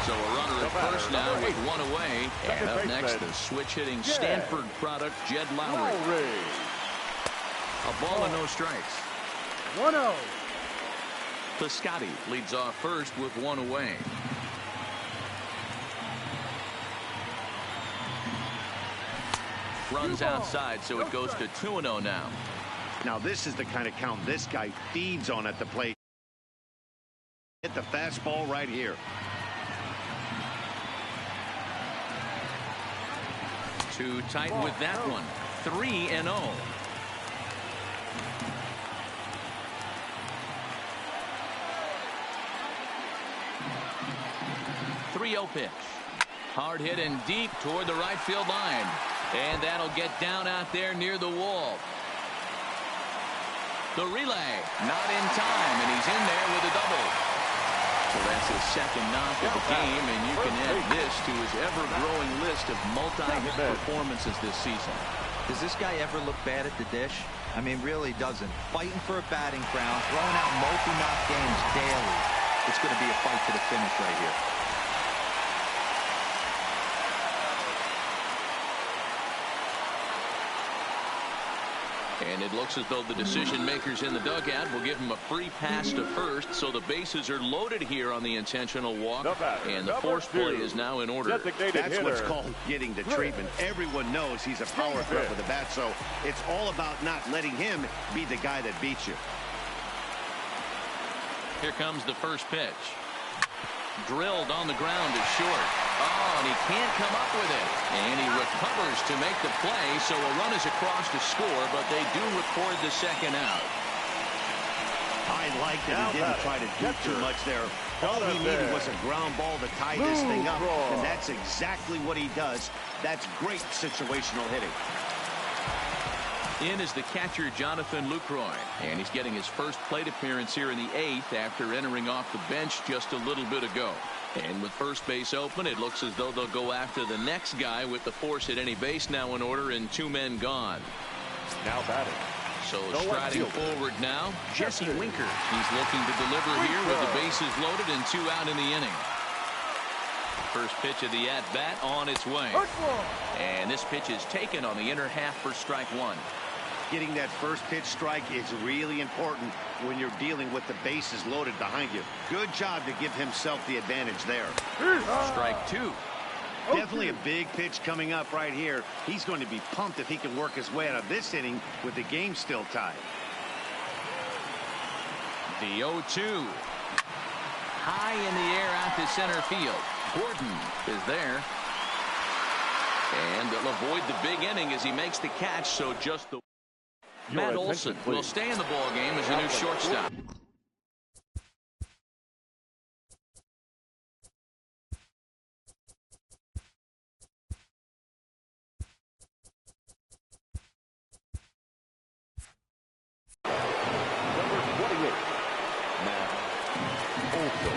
So a runner at first now with one away. And up next, the switch-hitting Stanford product, Jed Lowry. A ball and no strikes. 1-0. Piscotty leads off first with one away. Runs outside, so it goes to 2-0 now. Now this is the kind of count this guy feeds on at the plate. Hit the fastball right here. Too tight with that one. 3-0. 3-0 pitch. Hard hit and deep toward the right field line. And that'll get down out there near the wall. The relay, not in time, and he's in there with a double. So that's his second knock of the game, and you can add this to his ever-growing list of multi-hit performances this season. Does this guy ever look bad at the dish? I mean, really doesn't. Fighting for a batting crown, throwing out multi-knock games daily. It's going to be a fight to the finish right here. And it looks as though the decision makers in the dugout will give him a free pass to first, so the bases are loaded here on the intentional walk, and the force play is now in order. That's what's called getting the treatment. Everyone knows he's a power threat with the bat, so it's all about not letting him be the guy that beats you. Here comes the first pitch. Drilled on the ground is short. Oh, and he can't come up with it. And he recovers to make the play, so a run is across to score, but they do record the second out. I like that he didn't try to do too much there. All he needed was a ground ball to tie this thing up, and that's exactly what he does. That's great situational hitting. In is the catcher, Jonathan Lucroy, and he's getting his first plate appearance here in the 8th after entering off the bench just a little bit ago. And with first base open, it looks as though they'll go after the next guy with the force at any base now in order and 2 men gone. Now batting. So striding forward now, Jesse Winker. He's looking to deliver here with the bases loaded and 2 out in the inning. First pitch of the at-bat on its way. And this pitch is taken on the inner half for strike 1. Getting that first pitch strike is really important when you're dealing with the bases loaded behind you. Good job to give himself the advantage there. Strike 2. Definitely a big pitch coming up right here. He's going to be pumped if he can work his way out of this inning with the game still tied. The 0-2. High in the air out to center field. Gordon is there. And they'll avoid the big inning as he makes the catch, so just the... Matt Olson will stay in the ball game as a new shortstop. Ball play.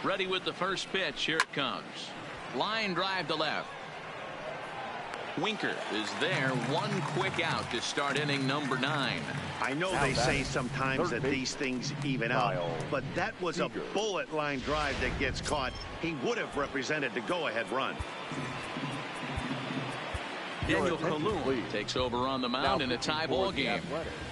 Ready with the first pitch. Here it comes. Line drive to left. Winker is there. One quick out to start inning number 9. I know they say sometimes that these things even out, but that was a bullet line drive that gets caught. He would have represented the go-ahead run. Daniel Kalum takes over on the mound in a tie ball game.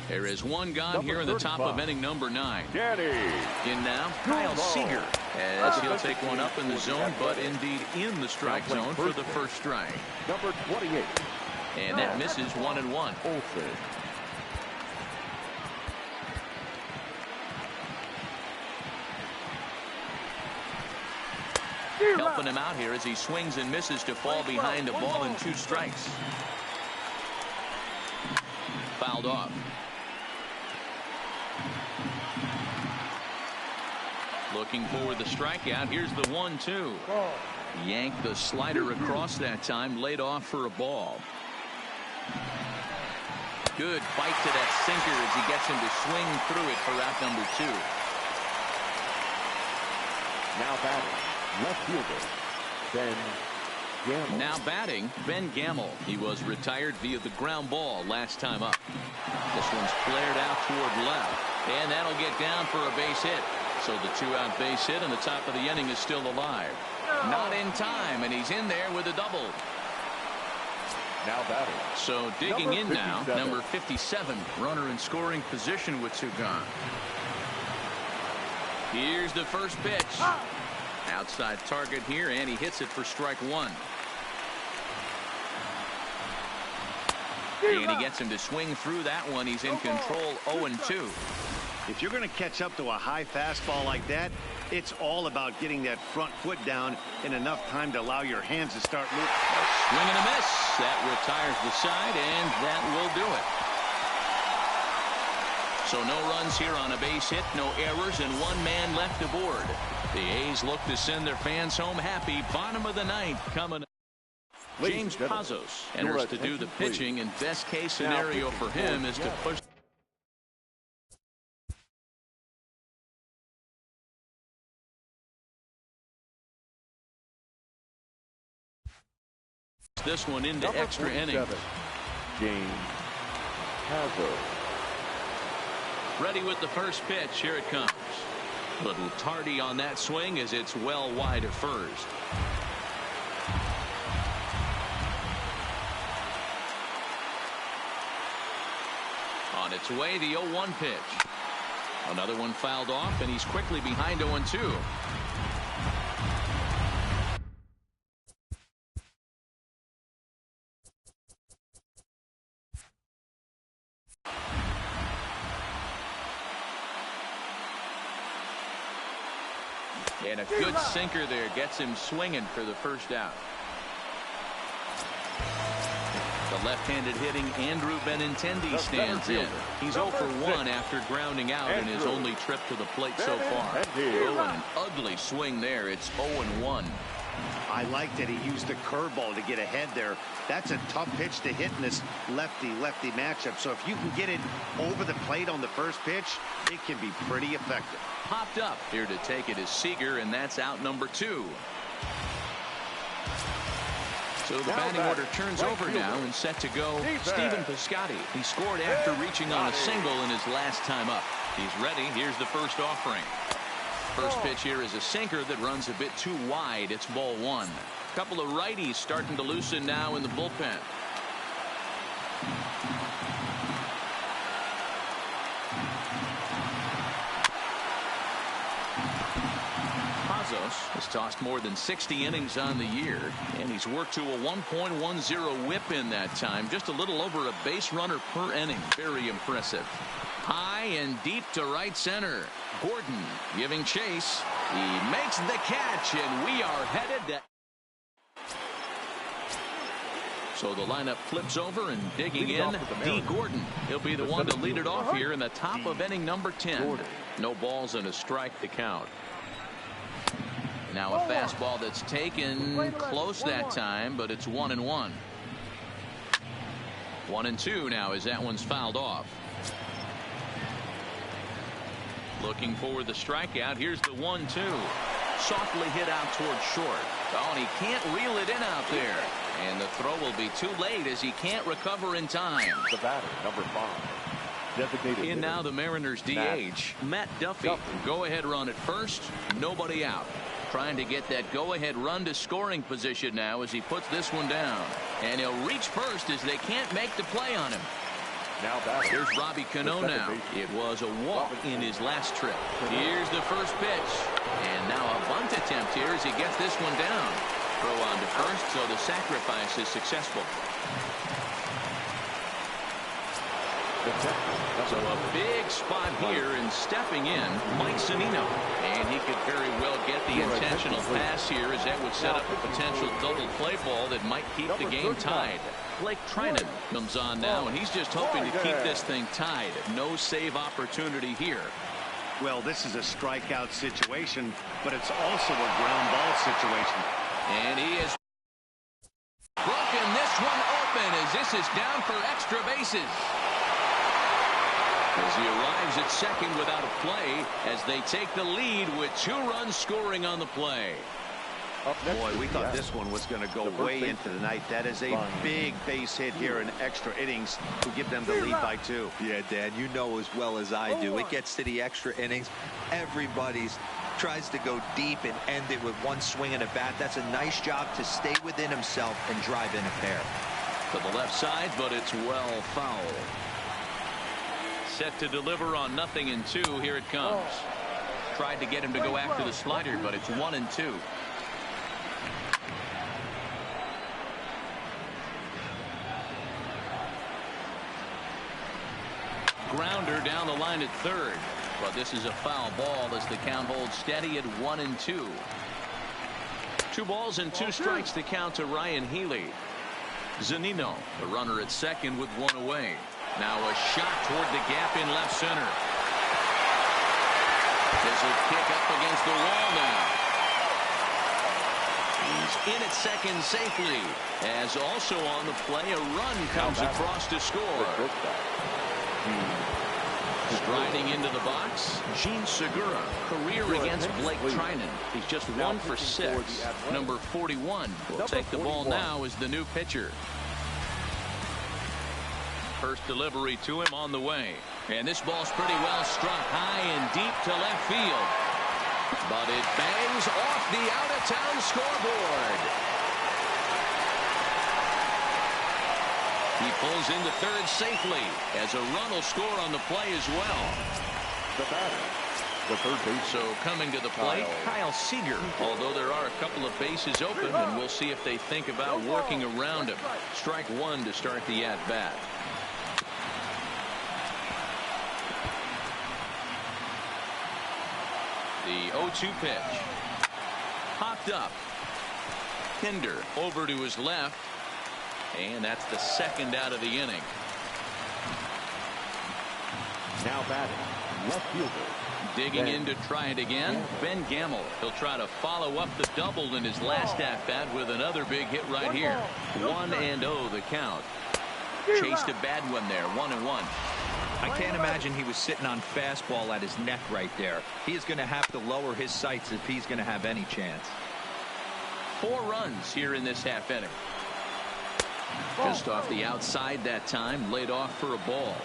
There is one gone here in the top of inning number 9. In now, Kyle Seager, as he'll take one up in the zone, but indeed in the strike zone for the first strike. Number 28. And that misses 1-1. Helping him out here as he swings and misses to fall behind a ball and 2 strikes. Fouled off. Looking for the strikeout. Here's the 1-2. Yanked the slider across that time. Laid off for a ball. Good bite to that sinker as he gets him to swing through it for out number 2. Now batting, left fielder Ben Gamble. Now batting, Ben Gamble. He was retired via the ground ball last time up. This one's flared out toward left, and that'll get down for a base hit. So the 2-out base hit, and the top of the inning is still alive. Not in time, and he's in there with a double. Now batting. So digging in now, number 57, runner in scoring position with 2 gone. Here's the first pitch. Outside target here, and he hits it for strike 1. And he gets him to swing through that one. He's in control, 0-2. If you're going to catch up to a high fastball like that, it's all about getting that front foot down in enough time to allow your hands to start moving. A swing and a miss. That retires the side, and that will do it. So no runs here on a base hit, no errors, and 1 man left aboard. The A's look to send their fans home happy. Bottom of the 9th coming up. James Pazos enters to do the pitching, and best case scenario for him is to push this one into extra innings. James Pazos. Ready with the first pitch. Here it comes. Little tardy on that swing as it's well wide of first. On its way, the 0-1 pitch. Another one fouled off, and he's quickly behind 0-2. And a good sinker there gets him swinging for the first out. The left-handed hitting Andrew Benintendi stands in. He's 0 for 1 after grounding out in his only trip to the plate so far. Oh, and an ugly swing there. It's 0-1. I like that he used the curveball to get ahead there. That's a tough pitch to hit in this lefty-lefty matchup. So if you can get it over the plate on the first pitch, it can be pretty effective. Popped up here to take it is Seager, and that's out number 2. So the batting order turns over now and set to go. Stephen Piscotty. He scored after reaching on a single in his last time up. He's ready. Here's the first offering. First pitch here is a sinker that runs a bit too wide. It's ball 1. A couple of righties starting to loosen now in the bullpen. Has tossed more than 60 innings on the year, and he's worked to a 1.10 whip in that time. Just a little over a base runner per inning. Very impressive. High and deep to right center. Gordon giving chase. He makes the catch, and we are headed to... So the lineup flips over, and digging in, D. Gordon. He'll be the one to lead it off here in the top of inning number 10. No balls and a strike to count. Now a fastball that's taken close that time, but it's 1-1. 1-2 now as that one's fouled off. Looking for the strikeout. Here's the 1-2. Softly hit out towards short. Oh, and he can't reel it in out there. And the throw will be too late as he can't recover in time. The batter, number 5. Designated In now the Mariners DH, Matt Duffy. Go-ahead run at first. Nobody out. Trying to get that go-ahead run to scoring position now as he puts this one down. And he'll reach first as they can't make the play on him. Now batter. Here's Robbie Cano now. It was a walk in his last trip. Here's the first pitch. And now a bunt attempt here as he gets this one down. Throw on to first, so the sacrifice is successful. So a big spot here, and stepping in, Mike Zunino. And he could very well get the intentional pass here as that would set up a potential double play ball that might keep the game tied. Blake Trinan comes on now, and he's just hoping to keep this thing tied. No save opportunity here. Well, this is a strikeout situation, but it's also a ground ball situation. And he has broken this one open as this is down for extra bases. As he arrives at second without a play as they take the lead with 2 runs scoring on the play. Boy, we thought this one was going to go way into the night. That is a big base hit here in extra innings to give them the lead by 2. Yeah, Dan, you know as well as I do. It gets to the extra innings. Everybody's tries to go deep and end it with one swing and a bat. That's a nice job to stay within himself and drive in a pair. To the left side, but it's well foul. Set to deliver on 0-2. Here it comes. Tried to get him to go after the slider, but it's 1-2. Grounder down the line at third. But this is a foul ball as the count holds steady at 1-2. 2 balls and 2 strikes to count to Ryan Healy. Zunino, the runner at second with 1 away. Now a shot toward the gap in left center. This will kick up against the wall now. He's in at second safely. As also on the play, a run comes across to score. Striding into the box, Gene Segura, career against Blake Trinan. He's just 1 for 6. Number 41 will take the ball now as the new pitcher. First delivery to him on the way. And this ball's pretty well struck high and deep to left field. But it bangs off the out-of-town scoreboard. He pulls into third safely as a run will score on the play as well. The batter, the third base. So coming to the plate, Kyle Seager. Although there are a couple of bases open, and we'll see if they think about working around him. Strike 1 to start the at-bat. The 0-2 pitch. Popped up. Kinder over to his left. And that's the second out of the inning. Now batting, left fielder. Digging in to try it again, Ben Gamble. He'll try to follow up the double in his last at-bat with another big hit right here. 1-0 the count. Chased a bad one there, 1-1. I can't imagine he was sitting on fastball at his neck right there. He is going to have to lower his sights if he's going to have any chance. 4 runs here in this half inning. Just off the outside that time, laid off for a ball.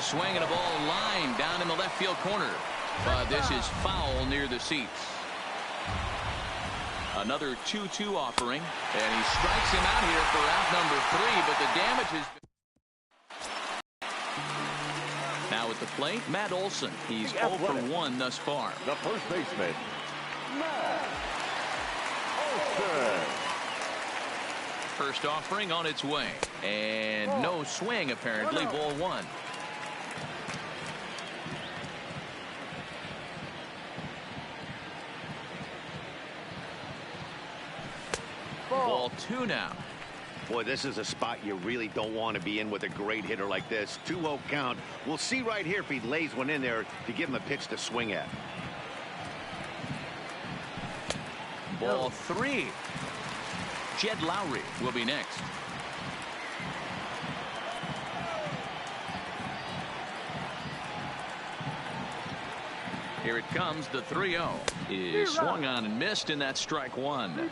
Swinging a ball line down in the left field corner. But this is foul near the seats. Another 2-2 offering. And he strikes him out here for out number 3. But the damage has been... Now at the plate, Matt Olson. He's 0 for 1 thus far. The first baseman, Matt Olson. First offering on its way. And no swing apparently. Ball 1. Ball 2 now. Boy, this is a spot you really don't want to be in with a great hitter like this. 2-0 count. We'll see right here if he lays one in there to give him a pitch to swing at. Ball 3. Jed Lowry will be next. Here it comes. The 3-0 is swung on and missed, and that's strike one.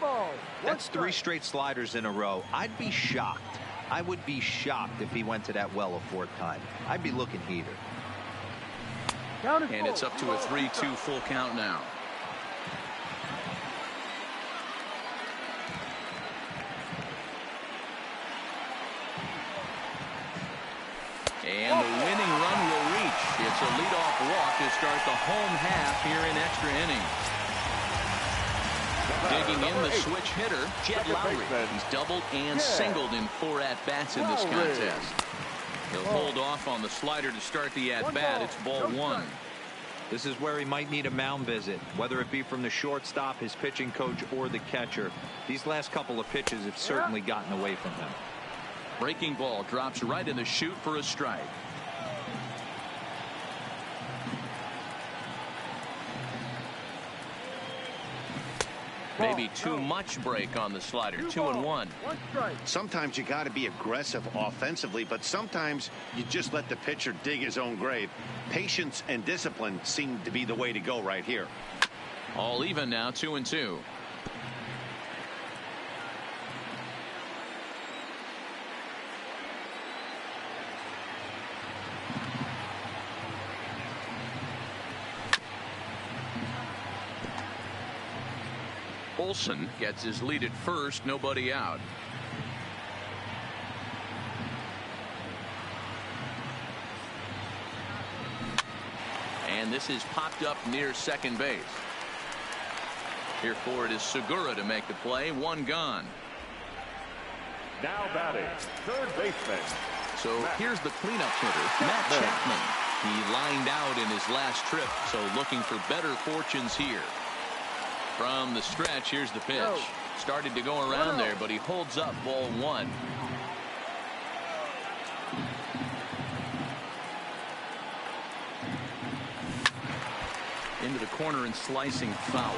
That's 3 straight sliders in a row. I'd be shocked. I would be shocked if he went to that well a 4th time. I'd be looking heater. And it's up to a 3-2 full count now. And the winning run will reach. It's a leadoff walk to start the home half here in extra innings. Digging in the switch hitter, Jed Lowry. He's doubled and singled in 4 at-bats in this contest. He'll hold off on the slider to start the at-bat. It's ball 1. This is where he might need a mound visit, whether it be from the shortstop, his pitching coach, or the catcher. These last couple of pitches have certainly gotten away from him. Breaking ball drops right in the chute for a strike. Maybe too much break on the slider. 2-1. Sometimes you got to be aggressive offensively, but sometimes you just let the pitcher dig his own grave. Patience and discipline seem to be the way to go right here. All even now, 2-2. Olsen gets his lead at first, nobody out. And this is popped up near second base. Here for it is Segura to make the play. 1 gone. Now batting, third baseman. So here's the cleanup hitter, Matt Chapman. He lined out in his last trip, so looking for better fortunes here. From the stretch, here's the pitch. Started to go around there, but he holds up. Ball 1. Into the corner and slicing foul.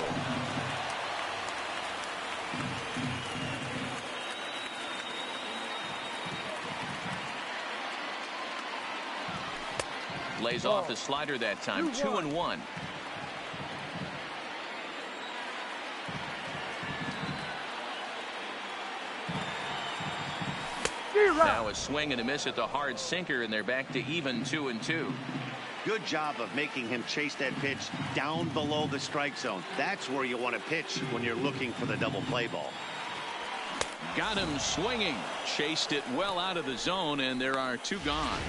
Lays off his slider that time. 2-1. Now a swing and a miss at the hard sinker, and they're back to even 2-2. Good job of making him chase that pitch down below the strike zone. That's where you want to pitch when you're looking for the double play ball. Got him swinging. Chased it well out of the zone, and there are 2 gone.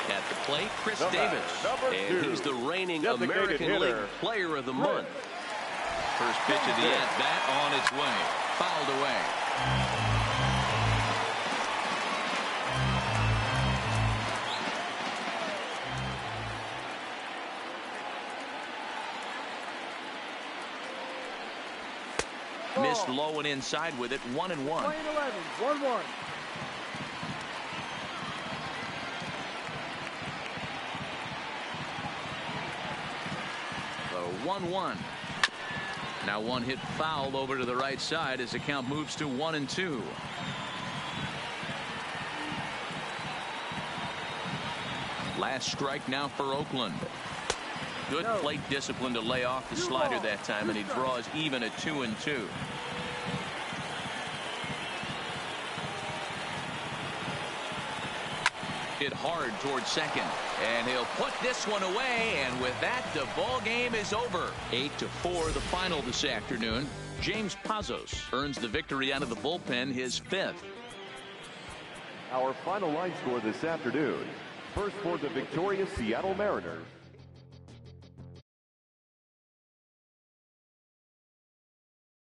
At the plate, Chris Davis. And he's the reigning American League Player of the Month. First pitch of the at-bat on its way. Fouled away. Missed low and inside with it. 1-1. 1-1. So 1-1. Now one hit foul over to the right side as the count moves to 1-2. Last strike now for Oakland. Good plate discipline to lay off the slider that time, and he draws even at 2-2. Hit hard towards second, and he'll put this one away, and with that, the ball game is over. 8-4 the final this afternoon. James Pazos earns the victory out of the bullpen, his 5th. Our final line score this afternoon. First for the victorious Seattle Mariners,